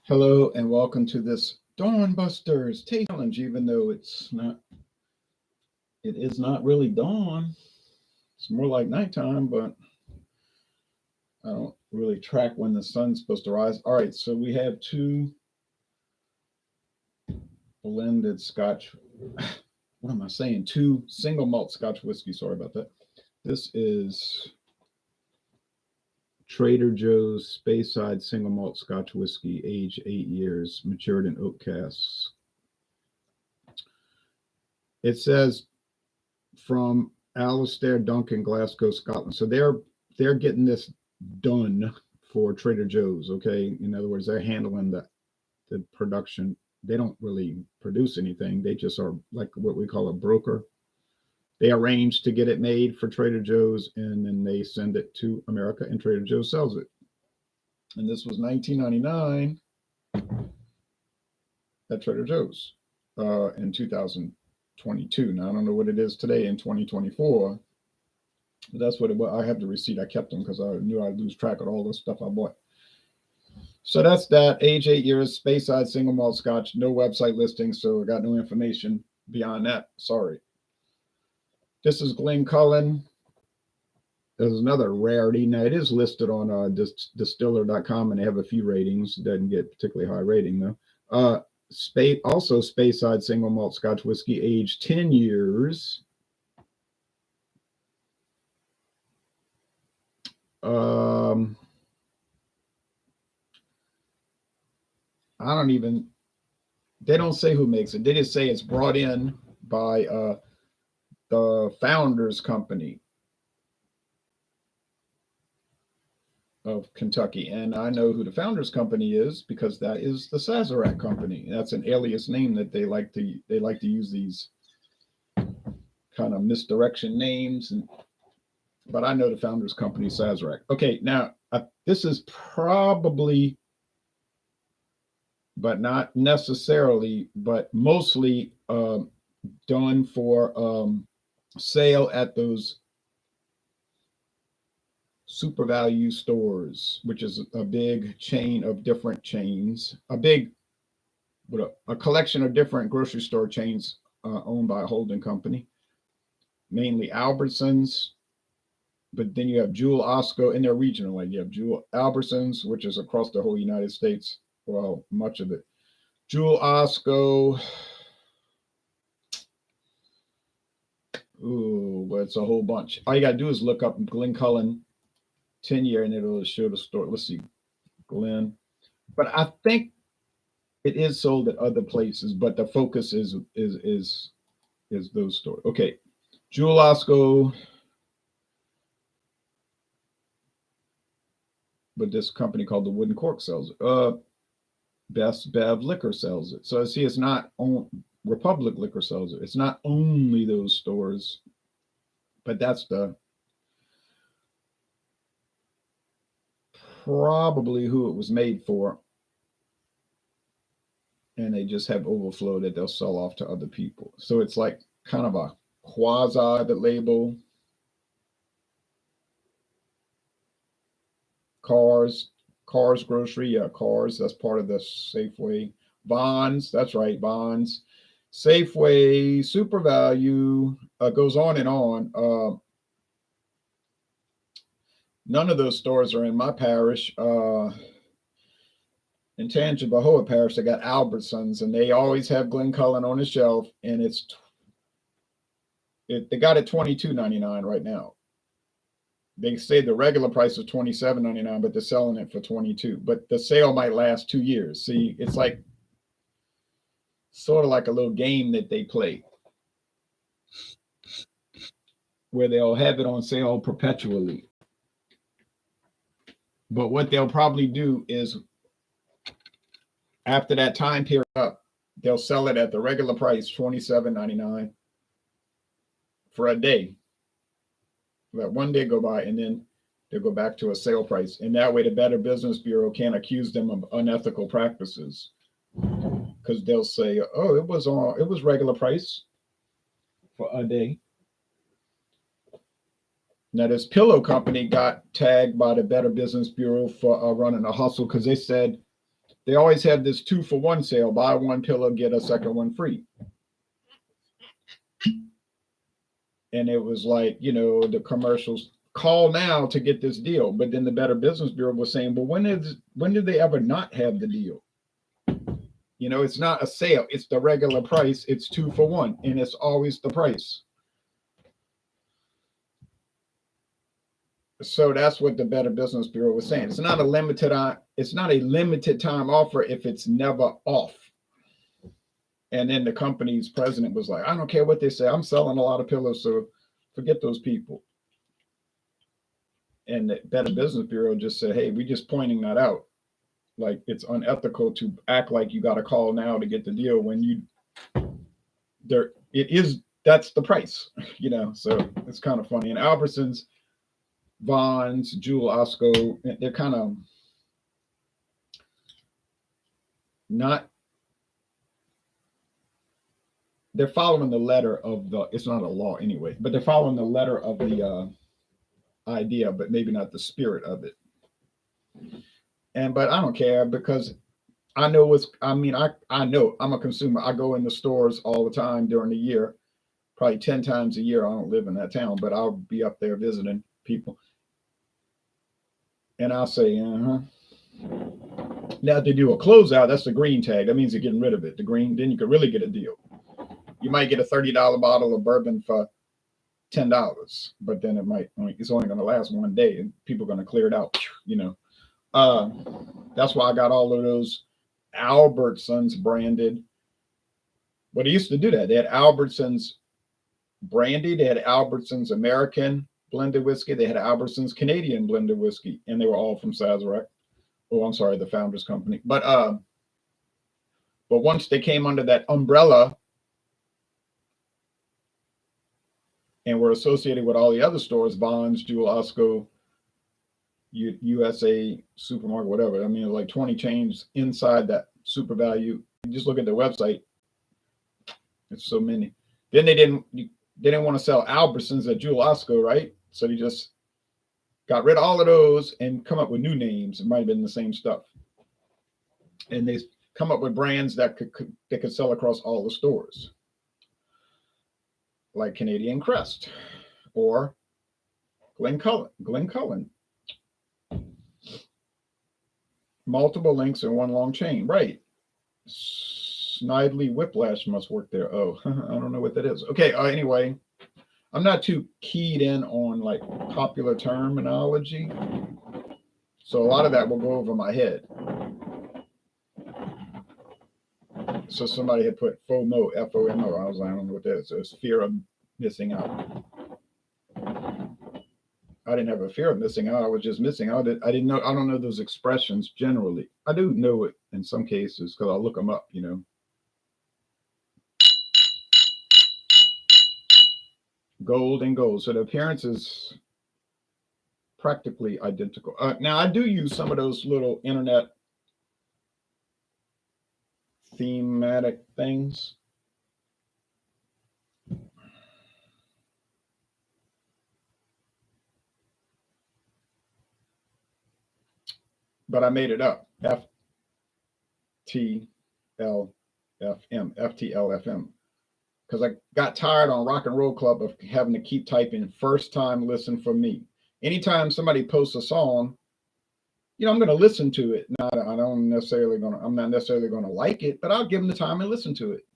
Hello and welcome to this Dawn Busters Taste Challenge, even though it is not really dawn. It's more like nighttime, but I don't really track when the sun's supposed to rise. All right, so we have two blended Scotch. What am I saying? Two single malt Scotch whiskey. Sorry about that. This is Trader Joe's Speyside single malt Scotch whiskey, aged 8 years, matured in oak casks. It says from Alistair Duncan, Glasgow, Scotland. So they're getting this done for Trader Joe's. Okay, in other words, they're handling the production. They don't really produce anything. They just are like what we call a broker. They arrange to get it made for Trader Joe's, and then they send it to America, and Trader Joe's sells it. And this was 1999 at Trader Joe's in 2022. Now I don't know what it is today in 2024. But that's what it was. I have the receipt. I kept them because I knew I'd lose track of all the stuff I bought. So that's that. Age 8 years, Speyside single malt Scotch. No website listing, so I got no information beyond that. Sorry. This is Glencullen. There's another rarity. Now it is listed on Distiller.com, and they have a few ratings. It doesn't get particularly high rating though. Also Speyside single malt Scotch whiskey, aged 10 years. They don't say who makes it. They just say it's brought in by the Founders Company of Kentucky. And I know who the Founders Company is because that is the Sazerac Company. That's an alias name that they like to use these kind of misdirection names. But I know the Founders Company, Sazerac. Okay, now this is probably, but not necessarily, but mostly done for sale at those super value stores, which is a big chain of different chains, a collection of different grocery store chains owned by a holding company, mainly Albertsons. But then you have Jewel Osco, and they're regional. Like you have Jewel Albertsons, which is across the whole United States. Well, much of it. Jewel Osco. Ooh, well, it's a whole bunch. All you gotta do is look up Glencullen 10-year, and it'll show the store. Let's see, Glen. But I think it is sold at other places, but the focus is those stores. Okay, Jewel Osco. But this company called the Wooden Cork sells it. Best Bev Liquor sells it. So see, it's not on Republic Liquor sells it. It's not only those stores, but that's probably who it was made for. And they just have overflow that they'll sell off to other people. So it's like kind of a quasi the label. Cars grocery, yeah, Cars, that's part of the Safeway. Bonds, that's right, Bonds. Safeway, Super Value, goes on and on. None of those stores are in my parish. In Tangipahoa Parish, they got Albertsons, and they always have Glencullen on the shelf, and they got it $22.99 right now. They say the regular price is $27.99, but they're selling it for $22. But the sale might last 2 years. See, it's like sort of like a little game that they play, where they'll have it on sale perpetually. But what they'll probably do is, after that time period up, they'll sell it at the regular price, $27.99 for a day. Let one day go by, and then they'll go back to a sale price. And that way the Better Business Bureau can't accuse them of unethical practices, because they'll say, oh, it was regular price for a day. Now this pillow company got tagged by the Better Business Bureau for running a hustle, because they said they always had this 2-for-1 sale, buy one pillow, get a second one free. And it was like, the commercials, call now to get this deal. But then the Better Business Bureau was saying, well, when did they ever not have the deal? It's not a sale. It's the regular price. It's 2-for-1, and it's always the price. So that's what the Better Business Bureau was saying. It's not a limited time offer if it's never off. And then the company's president was like, I don't care what they say. I'm selling a lot of pillows, so forget those people. And the Better Business Bureau just said, hey, we just pointing that out. Like, it's unethical to act like you got to call now to get the deal when that's the price, so it's kind of funny. And Albertsons, Vons, Jewel Osco, they're kind of they're following the letter of it's not a law anyway, but they're following the letter of the idea, but maybe not the spirit of it. But I don't care, because I know I know I'm a consumer. I go in the stores all the time during the year, probably 10 times a year. I don't live in that town, but I'll be up there visiting people. And I'll say, Now, if they do a closeout, that's the green tag. That means you're getting rid of it. The green, then you could really get a deal. You might get a $30 bottle of bourbon for $10, but then it's only going to last one day, and people are going to clear it out. That's why I got all of those Albertsons branded. But they used to do that. They had Albertsons brandy. They had Albertsons American blended whiskey. They had Albertsons Canadian blended whiskey, and they were all from Sazerac. Oh, I'm sorry, the Founders Company. But once they came under that umbrella and were associated with all the other stores, Vons, Jewel Osco, USA Supermarket, whatever. I mean, like 20 chains inside that Super Value. You just look at their website. It's so many. Then they didn't want to sell Albertsons at Jewel Osco, right? So they just got rid of all of those and come up with new names. It might have been the same stuff. And they come up with brands that could sell across all the stores, like Canadian Crest or Glencullen. Multiple links in one long chain, right? Snidely Whiplash must work there. Oh, I don't know what that is. Okay, anyway, I'm not too keyed in on like popular terminology, so a lot of that will go over my head. So somebody had put FOMO, F-O-M-O. I was like, I don't know what that is. So it's fear of missing out. I didn't have a fear of missing out. I was just missing out. I don't know those expressions generally. I do know it in some cases because I'll look them up, Gold and gold. So the appearance is practically identical. Now, I do use some of those little internet thematic things. But I made it up. FTLFM. Because I got tired on Rock and Roll Club of having to keep typing first time listen for me. Anytime somebody posts a song, I'm going to listen to it. I'm not necessarily going to like it, but I'll give them the time and listen to it.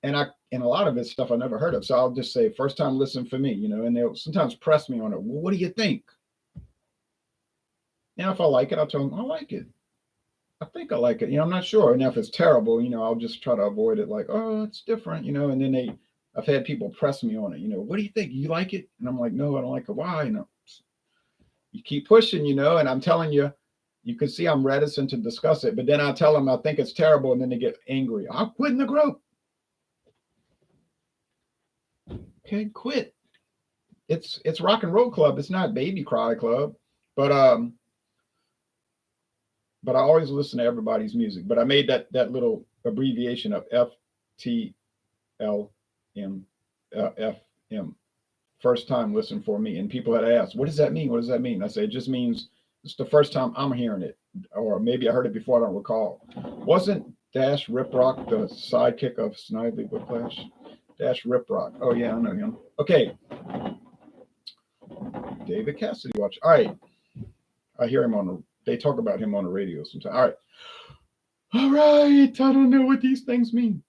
And a lot of it's stuff I never heard of. So I'll just say first time listen for me, and they'll sometimes press me on it. Well, what do you think? Now, if I like it, I'll tell them I like it. I think I like it. I'm not sure. And if it's terrible, I'll just try to avoid it. Like, oh, it's different, and then I've had people press me on it. What do you think? You like it? And I'm like, no, I don't like it. Why? You keep pushing, and I'm telling you, you can see I'm reticent to discuss it. But then I tell them I think it's terrible, and then they get angry. I'll quit in the group. Okay, quit. It's Rock and Roll Club. It's not Baby Cry Club. But I always listen to everybody's music. But I made that little abbreviation of FTLM, FM, first time listen for me. And people had asked, what does that mean? What does that mean? I say, it just means It's the first time I'm hearing it, or maybe I heard it before. I don't recall. Wasn't Dash Riprock the sidekick of Snidely Whiplash? Dash Riprock. Oh yeah, I know him. Okay, David Cassidy watch. All right, I hear him on the. They talk about him on the radio sometimes. All right. All right. I don't know what these things mean.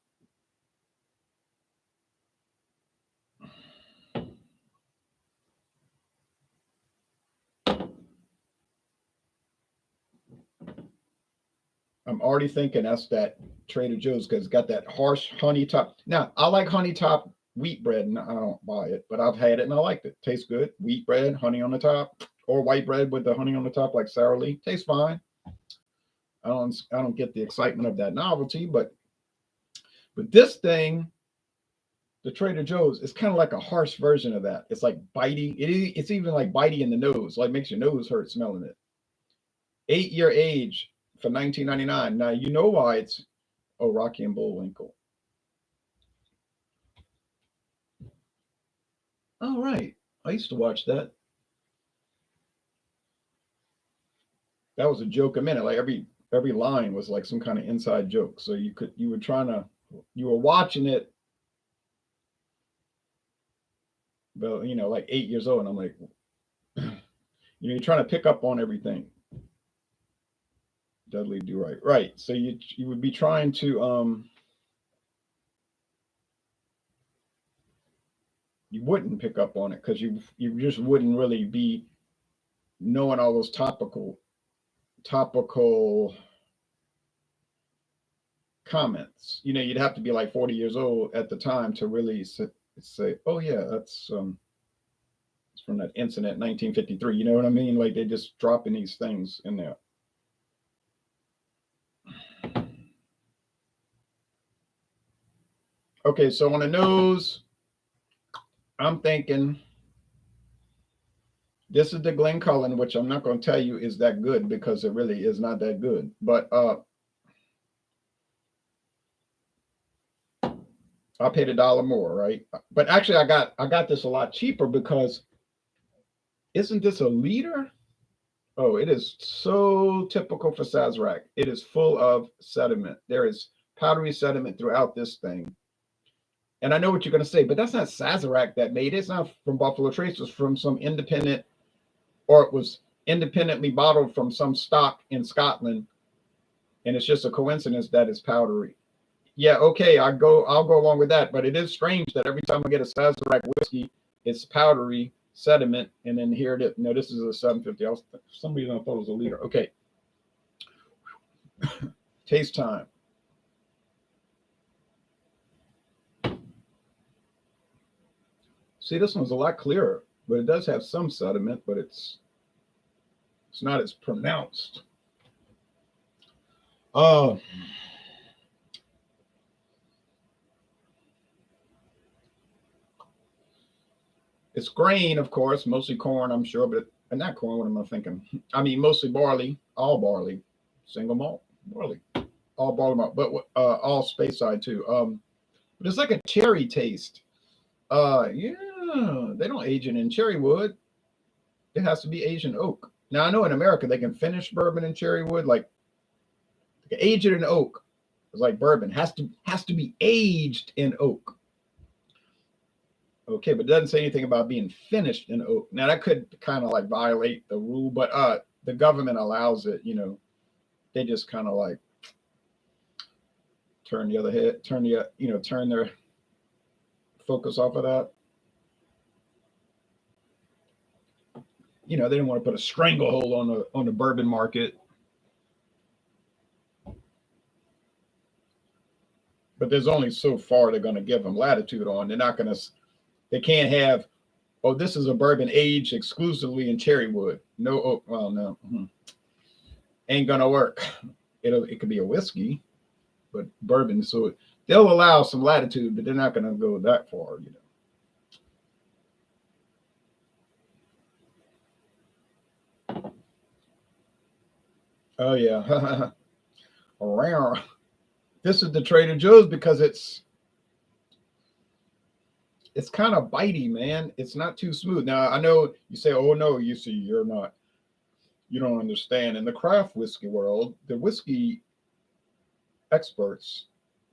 I'm already thinking that's that Trader Joe's because it's got that harsh honey top. Now, I like honey top wheat bread, and I don't buy it, but I've had it and I liked it. Tastes good. Wheat bread, honey on the top, or white bread with the honey on the top, like Sara Lee. Tastes fine. I don't get the excitement of that novelty, but this thing, the Trader Joe's, is kind of like a harsh version of that. It's like bitey. It's even like bitey in the nose, like makes your nose hurt smelling it. 8-year age for 1999. Now you know why it's Rocky and Bullwinkle. All right, I used to watch that. That was a joke a minute. Like every line was like some kind of inside joke. So you were watching it, but like 8 years old, and I'm like, you're trying to pick up on everything. Dudley Do Right, right? So you would be trying to you wouldn't pick up on it because you just wouldn't really be knowing all those topical comments. You'd have to be like 40 years old at the time to really say, oh yeah, that's it's from that incident 1953. You know what I mean? Like they just dropping these things in there. Okay, so on the nose, I'm thinking this is the Glencullen, which I'm not going to tell you is that good because it really is not that good. But I paid $1 more, right? But actually, I got this a lot cheaper because isn't this a liter? Oh, it is so typical for Sazerac. It is full of sediment. There is powdery sediment throughout this thing. And I know what you're going to say, but that's not Sazerac that made it. It's not from Buffalo Trace. It's from some independent, or it was independently bottled from some stock in Scotland. And it's just a coincidence that it's powdery. Yeah, okay, I'll go along with that. But it is strange that every time I get a Sazerac whiskey, it's powdery sediment, and then here it is. No, this is a 750. Some reason I thought it was a liter. Okay. Taste time. See, this one's a lot clearer, but it does have some sediment, but it's not as pronounced. It's grain, of course, mostly corn, I'm sure, but not corn. What am I thinking? I mean, mostly barley, all barley, single malt barley, all barley malt, but all Speyside too. But it's like a cherry taste. Yeah, they don't age it in cherry wood. It has to be aged in oak. Now I know in America they can finish bourbon in cherry wood, like age it in oak. It's like bourbon has to be aged in oak. Okay, but it doesn't say anything about being finished in oak. Now that could kind of like violate the rule, but the government allows it. They just kind of like turn their focus off of that. They didn't want to put a stranglehold on the bourbon market. But there's only so far they're going to give them latitude on. They can't have, oh, this is a bourbon aged exclusively in cherry wood. No oak. Well, no. Ain't going to work. It could be a whiskey, but bourbon. So they'll allow some latitude, but they're not going to go that far, Oh yeah. Around. This is the Trader Joe's because it's kind of bitey, man. It's not too smooth. Now I know you say, "Oh no, you see, you're not." you don't understand. In the craft whiskey world, the whiskey experts,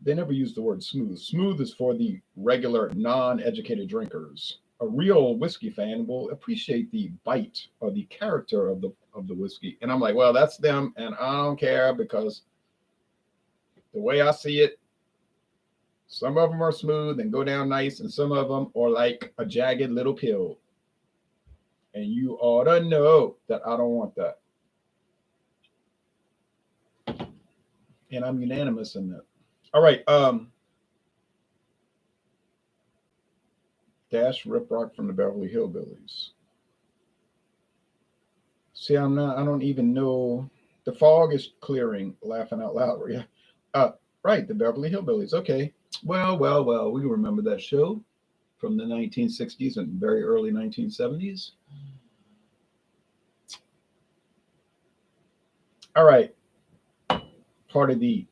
they never use the word smooth. Smooth is for the regular, non-educated drinkers. A real whiskey fan will appreciate the bite or the character of the whiskey. And I'm like, well, that's them, and I don't care, because the way I see it, some of them are smooth and go down nice, and some of them are like a jagged little pill. And you ought to know that I don't want that. And I'm unanimous in that. All right. Dash Rip Rock from the Beverly Hillbillies. See, I don't even know. The fog is clearing, laughing out loud. Yeah. Right, the Beverly Hillbillies. Okay. Well, we remember that show from the 1960s and very early 1970s. All right. Part of the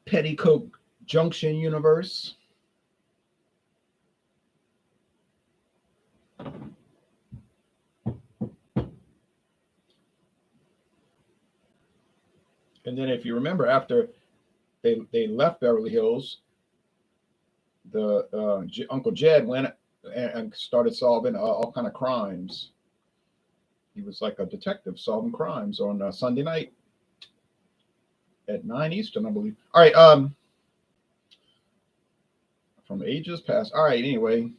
Petticoat Junction universe. And then if you remember, after they left Beverly Hills, the Uncle Jed went and started solving all kind of crimes. He was like a detective solving crimes on Sunday night at 9 Eastern, I believe. All right. From ages past. All right. Anyway.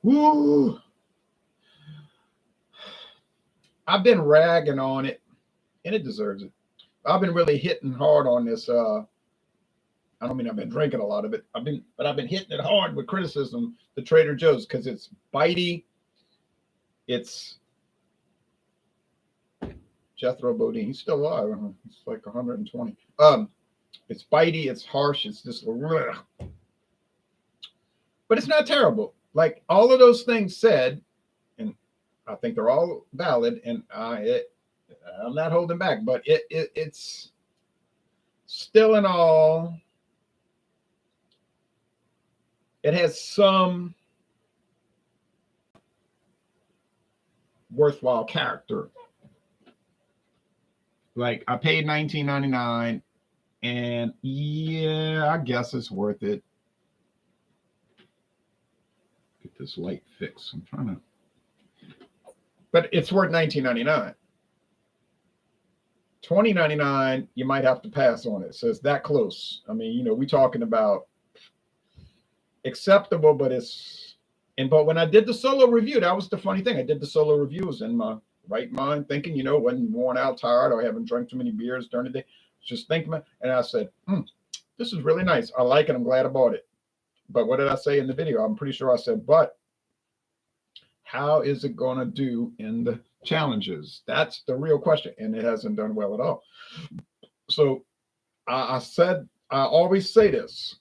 Woo! I've been ragging on it, and it deserves it. I've been really hitting hard on this. I don't mean I've been drinking a lot of it. I've been hitting it hard with criticism. The Trader Joe's, because it's bitey. It's Jethro Bodine. He's still alive. He's like 120. It's bitey. It's harsh. It's just, but it's not terrible. Like all of those things said, and I think they're all valid, and I'm not holding back, but it's still in all, it has some worthwhile character. Like I paid $19.99, and yeah, I guess it's worth it. Get this light fixed. I'm trying to, but it's worth $19.99. $20.99, you might have to pass on it. So it's that close. I mean, we're talking about acceptable, but but when I did the solo review, that was the funny thing. I did the solo reviews in my right mind, thinking, wasn't worn out, tired, or haven't drank too many beers during the day. Just thinking, and I said, this is really nice. I like it. I'm glad I bought it. But what did I say in the video? I'm pretty sure I said, but how is it going to do in the challenges? That's the real question. And it hasn't done well at all. So I always say this.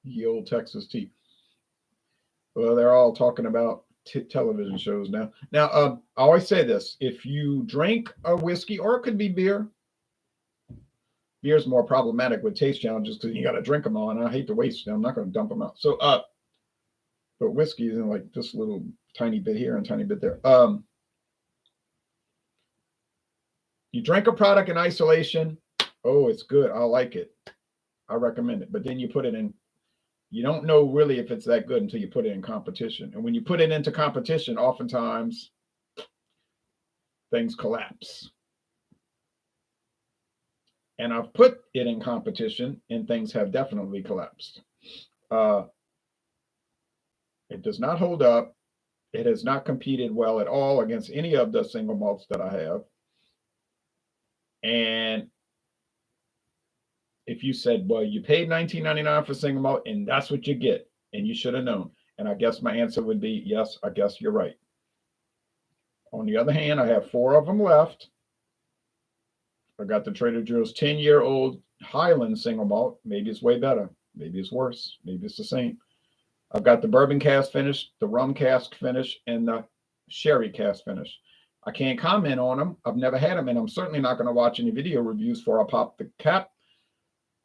Ye old Texas tea. Well, they're all talking about television shows now. Now, I always say this. If you drink a whiskey, or it could be beer, beer is more problematic with taste challenges because you got to drink them all, and I hate to waste them. I'm not going to dump them out. So, but whiskey is in like this little tiny bit here and tiny bit there. You drink a product in isolation. Oh, it's good. I like it. I recommend it. But then you put it in. You don't know really if it's that good until you put it in competition. And when you put it into competition, oftentimes things collapse. And I've put it in competition, and things have definitely collapsed. It does not hold up. It has not competed well at all against any of the single malts that I have. And if you said, well, you paid $19.99 for single malt, and that's what you get, and you should have known. And I guess my answer would be, yes, I guess you're right. On the other hand, I have 4 of them left. I got the Trader Joe's 10-year-old Highland single malt. Maybe it's way better. Maybe it's worse. Maybe it's the same. I've got the bourbon cask finish, the rum cask finish, and the sherry cask finish. I can't comment on them. I've never had them, and I'm certainly not going to watch any video reviews before I pop the cap.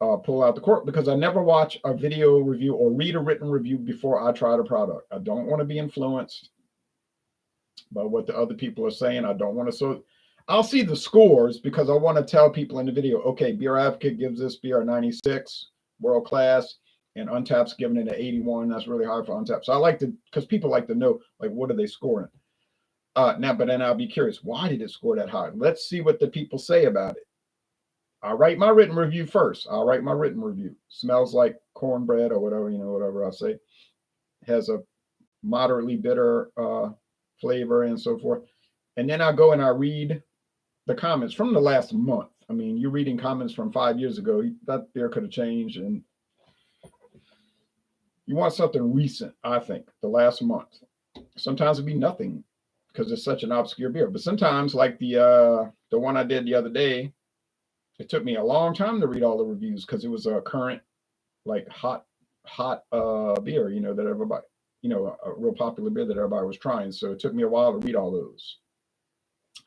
pull out the cork because I never watch a video review or read a written review before I try the product. I don't want to be influenced by what the other people are saying. I don't want to. So I'll see the scores because I want to tell people in the video, okay, Beer Advocate gives this beer a 96, world class, and Untapped's giving it an 81. That's really high for Untapped. So I like to, because people like to know, like, what are they scoring? Now, but then I'll be curious, why did it score that high? Let's see what the people say about it. I'll write my written review first. I'll write my written review. Smells like cornbread or whatever, whatever I say. Has a moderately bitter flavor and so forth. And then I go and I read the comments from the last month. I mean, you're reading comments from 5 years ago. That beer could have changed. And you want something recent, I think, the last month. Sometimes it'd be nothing because it's such an obscure beer. But sometimes, like the one I did the other day, it took me a long time to read all the reviews because it was a current, like hot beer, that everybody, a real popular beer that everybody was trying. So it took me a while to read all those.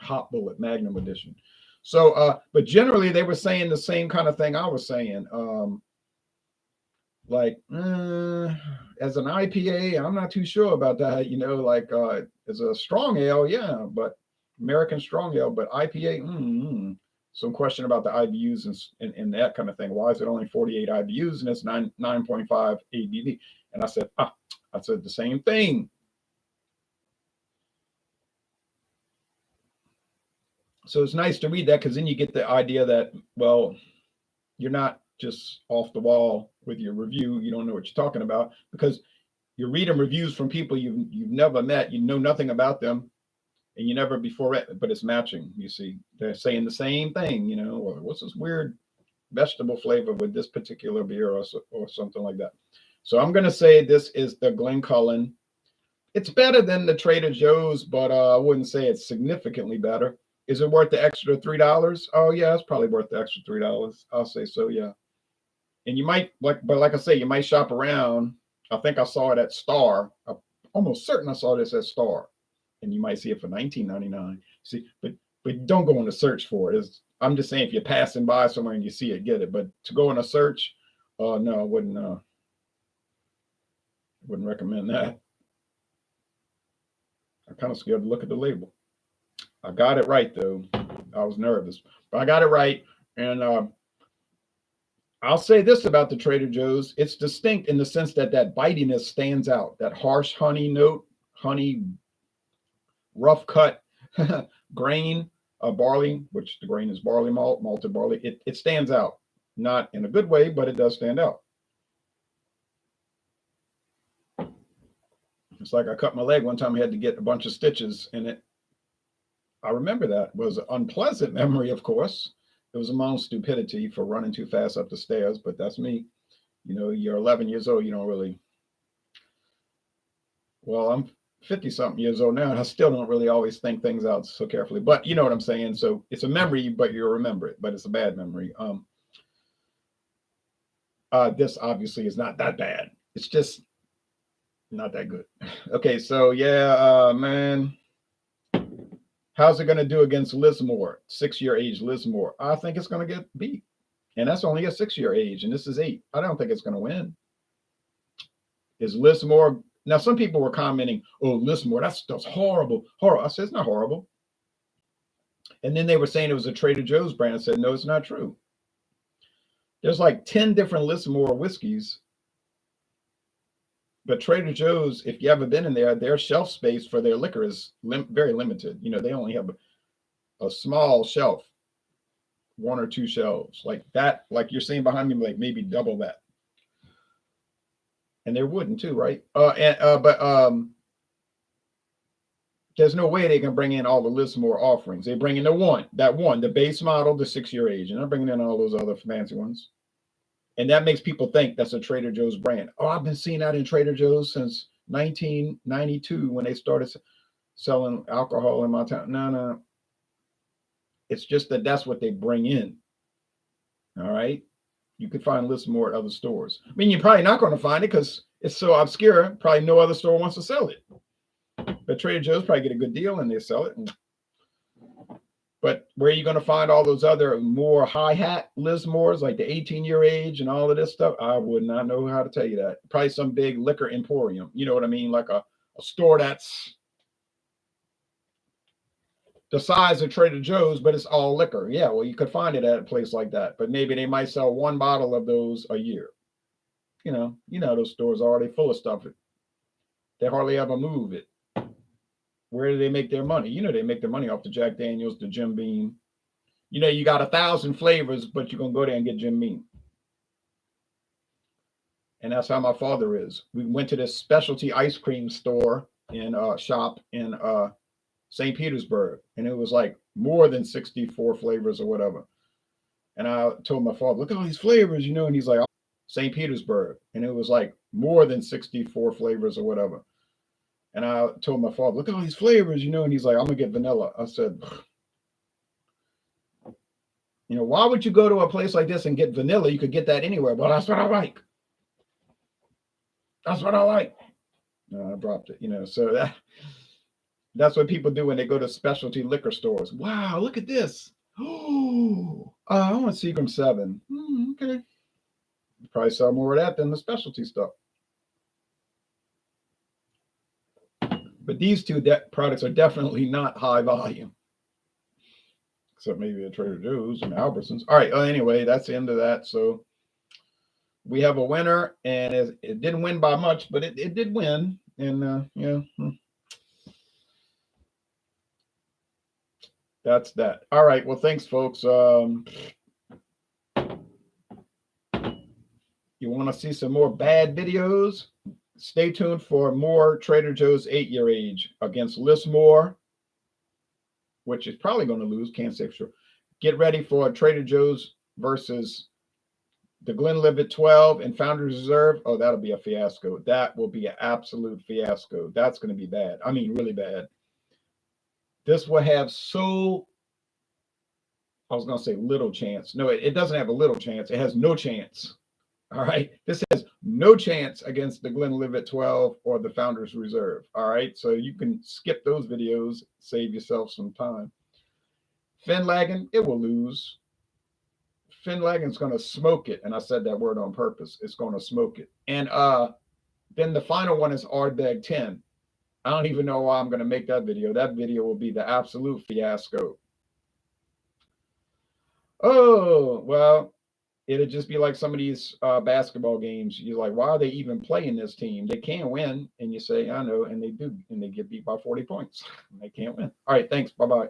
Hot Bullet Magnum Edition. So, but generally they were saying the same kind of thing I was saying. As an IPA, I'm not too sure about that. As a strong ale, yeah, but American strong ale, but IPA, some question about the IBUs and that kind of thing. Why is it only 48 IBUs and it's 9.5 ABV? And I said the same thing. So it's nice to read that because then you get the idea that, well, you're not just off the wall with your review. You don't know what you're talking about because you're reading reviews from people you've never met. You know nothing about them and you never before read, but it's matching. You see, they're saying the same thing, or what's this weird vegetable flavor with this particular beer or something like that. So I'm going to say this is the Glencullen. It's better than the Trader Joe's, but I wouldn't say it's significantly better. Is it worth the extra $3? Oh yeah, it's probably worth the extra $3. I'll say so, yeah. And you might like I say, you might shop around. I think I saw it at Star. I'm almost certain I saw this at Star, and you might see it for $19.99. See, but don't go on a search for it. I'm just saying if you're passing by somewhere and you see it, get it. But to go on a search, no, I wouldn't recommend that. I'm kind of scared to look at the label. I got it right though. I was nervous, but I got it right. And I'll say this about the Trader Joe's. It's distinct in the sense that bitiness stands out. That harsh honey note, honey, rough cut grain of barley, which the grain is barley malt, malted barley. It stands out. Not in a good way, but it does stand out. It's like I cut my leg one time. I had to get a bunch of stitches in it. I remember that. It was an unpleasant memory, of course. It was my own stupidity for running too fast up the stairs, but that's me. You're 11 years old. You don't really. Well, I'm 50-something years old now, and I still don't really always think things out so carefully. But you know what I'm saying? So it's a memory, but you'll remember it. But it's a bad memory. This obviously is not that bad. It's just not that good. Okay, so yeah, man. How's it going to do against Lismore, 6-year age Lismore? I think it's going to get beat. And that's only a 6-year age, and this is 8. I don't think it's going to win. Is Lismore... Now, some people were commenting, oh, Lismore, that's horrible. Horrible. I said, it's not horrible. And then they were saying it was a Trader Joe's brand. I said, no, it's not true. There's like 10 different Lismore whiskeys. But Trader Joe's, if you haven't been in there, their shelf space for their liquor is very limited. They only have a small shelf, 1 or 2 shelves like that. Like you're seeing behind me, like maybe double that. And they're wooden too, right? But there's no way they can bring in all the Lismore offerings. They bring in the base model, the 6-year age, and they're bringing in all those other fancy ones. And that makes people think that's a Trader Joe's brand. Oh, I've been seeing that in Trader Joe's since 1992 when they started selling alcohol in my town. No. It's just that's what they bring in. All right. You could find Lismore at other stores. I mean, you're probably not going to find it because it's so obscure. Probably no other store wants to sell it. But Trader Joe's probably get a good deal and they sell it. But where are you going to find all those other more hi-hat Lismores, like the 18-year age and all of this stuff? I would not know how to tell you that. Probably some big liquor emporium. You know what I mean? Like a store that's the size of Trader Joe's, but it's all liquor. Yeah, well, you could find it at a place like that. But maybe they might sell one bottle of those a year. Those stores are already full of stuff. They hardly ever move it. Where do they make their money? They make their money off the Jack Daniels, the Jim Beam. You got 1,000 flavors, but you're going to go there and get Jim Beam. And that's how my father is. We went to this specialty ice cream store in shop in St. Petersburg, and it was like more than 64 flavors or whatever. And I told my father, look at all these flavors, and he's like, St. Petersburg, and it was like more than 64 flavors or whatever. And I told my father, look at all these flavors, and he's like, I'm gonna get vanilla. I said, why would you go to a place like this and get vanilla? You could get that anywhere. Well, that's what I like. That's what I like. No, I dropped it, so that's what people do when they go to specialty liquor stores. Wow, look at this. Oh, I want Seagram 7. Okay. You probably sell more of that than the specialty stuff. But these two products are definitely not high volume. Except maybe at Trader Joe's and Albertsons. All right. Anyway, that's the end of that. So we have a winner, and it didn't win by much, but it did win. And that's that. All right. Well, thanks, folks. You want to see some more bad videos? Stay tuned for more Trader Joe's 8-year age against Lismore, which is probably going to lose. Can't say for sure. Get ready for Trader Joe's versus the Glenlivet 12 and Founders Reserve. Oh, that'll be a fiasco. That will be an absolute fiasco. That's going to be bad. I mean, really bad. This will have I was going to say little chance. No, it doesn't have a little chance. It has no chance. All right. This has no chance against the Glenlivet 12 or the Founders Reserve. All right. So you can skip those videos, save yourself some time. Finlagen, it will lose. Finlagen's going to smoke it. And I said that word on purpose. It's going to smoke it. And then the final one is Ardbeg 10. I don't even know why I'm going to make that video. That video will be the absolute fiasco. Oh, well, it'll just be like some of these basketball games. You're like, why are they even playing this team? They can't win. And you say, I know. And they do. And they get beat by 40 points. And they can't win. All right. Thanks. Bye-bye.